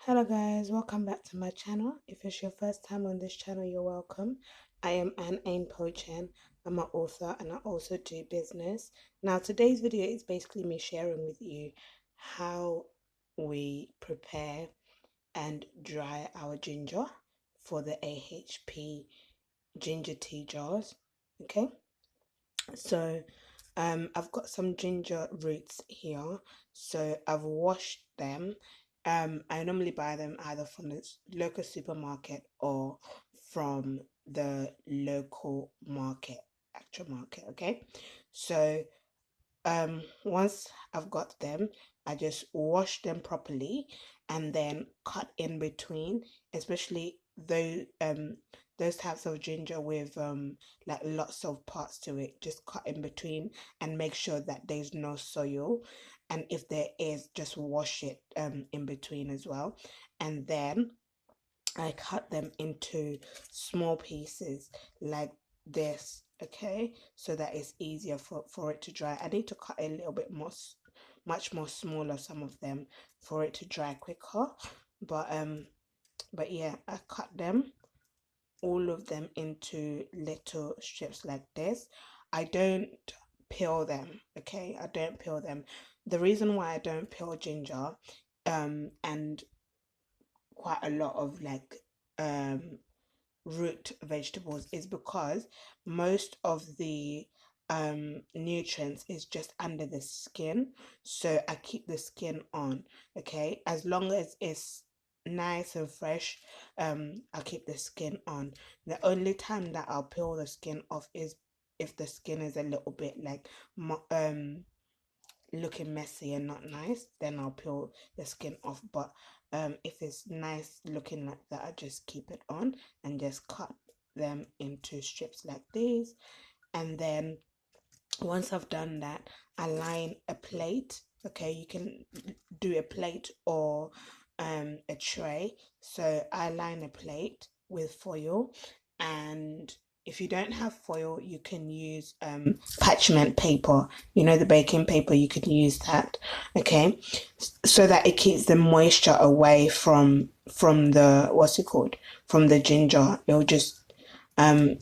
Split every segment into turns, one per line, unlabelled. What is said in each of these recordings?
Hello guys, welcome back to my channel. If it's your first time on this channel, you're welcome. I am A.H.P Chen. I'm an author and I also do business. Now today's video is basically me sharing with you how we prepare and dry our ginger for the AHP Ginger Tea Jars. Okay, so I've got some ginger roots here, so I've washed them. I normally buy them either from the local supermarket or from the local market, actual market. Okay, so once I've got them, I just wash them properly and then cut in between, especially those types of ginger with like lots of parts to it. Just cut in between and make sure that there's no soil, and if there is, just wash it in between as well. And then I cut them into small pieces like this, okay, so that it's easier for it to dry. I need to cut a little bit more, much more smaller, some of them, for it to dry quicker. But yeah, I cut them, all of them, into little strips like this. I don't peel them, okay? I don't peel them. The reason why I don't peel ginger, and quite a lot of like root vegetables, is because most of the nutrients is just under the skin, so I keep the skin on, okay, as long as it's nice and fresh. I'll keep the skin on. The only time that I'll peel the skin off is if the skin is a little bit like looking messy and not nice, then I'll peel the skin off. But if it's nice looking like that, I just keep it on and just cut them into strips like these. And then once I've done that, I line a plate. Okay, you can do a plate or a tray. So I line a plate with foil, and if you don't have foil, you can use parchment paper, you know, the baking paper. You could use that, okay, so that it keeps the moisture away from the, what's it called, from the ginger. It'll just um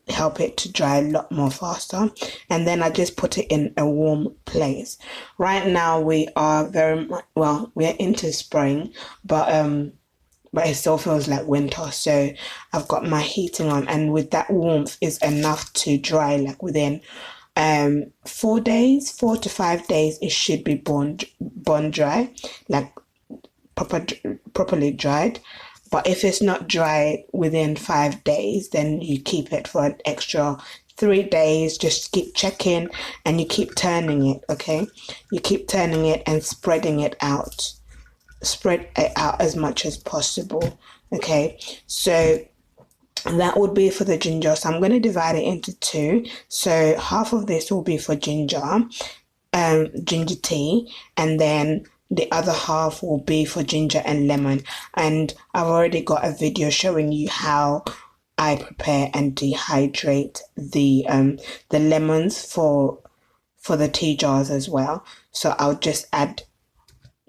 help it to dry a lot more faster. And then I just put it in a warm place. Right now we are very much, well, we're into spring, but it still feels like winter, so I've got my heating on, and with that warmth is enough to dry like within 4 days, 4 to 5 days. It should be bone dry, like properly dried. But if it's not dry within 5 days, then you keep it for an extra 3 days. Just keep checking and you keep turning it, okay? You keep turning it and spreading it out. Spread it out as much as possible, okay? So that would be for the ginger. So I'm going to divide it into two. So half of this will be for ginger tea, and then the other half will be for ginger and lemon. And I've already got a video showing you how I prepare and dehydrate the lemons for the tea jars as well. So I'll just add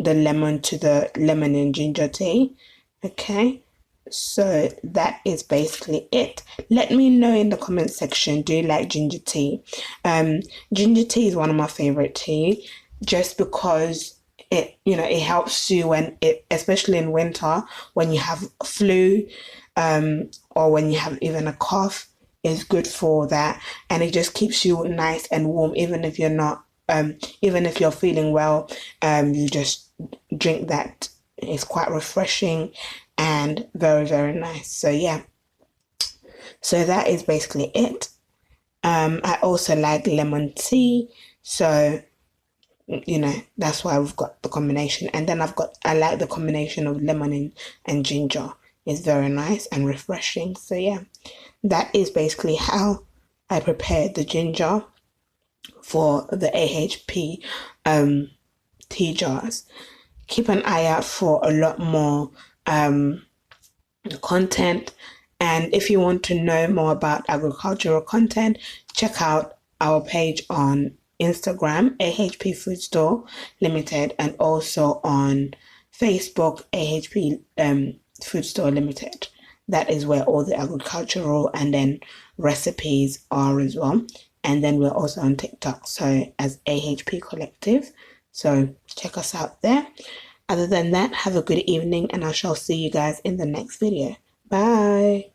the lemon to the lemon and ginger tea, okay? So that is basically it. Let me know in the comment section, do you like ginger tea? Ginger tea is one of my favorite tea, just because it helps you when it, especially in winter, when you have flu, or when you have even a cough, is good for that. And it just keeps you nice and warm, even if you're not, even if you're feeling well. You just drink that. It's quite refreshing and very, very nice. So yeah, so that is basically it. I also like lemon tea, so that's why we've got the combination. And then I like the combination of lemon and ginger. It's very nice and refreshing. So yeah, that is basically how I prepared the ginger for the AHP tea jars. Keep an eye out for a lot more content. And if you want to know more about agricultural content, check out our page on Instagram, AHP Food Store Limited, and also on Facebook AHP Food Store Limited. That is where all the agricultural and then recipes are as well. And then we're also on TikTok, so as AHP Collective. So check us out there. Other than that, have a good evening, and I shall see you guys in the next video. Bye.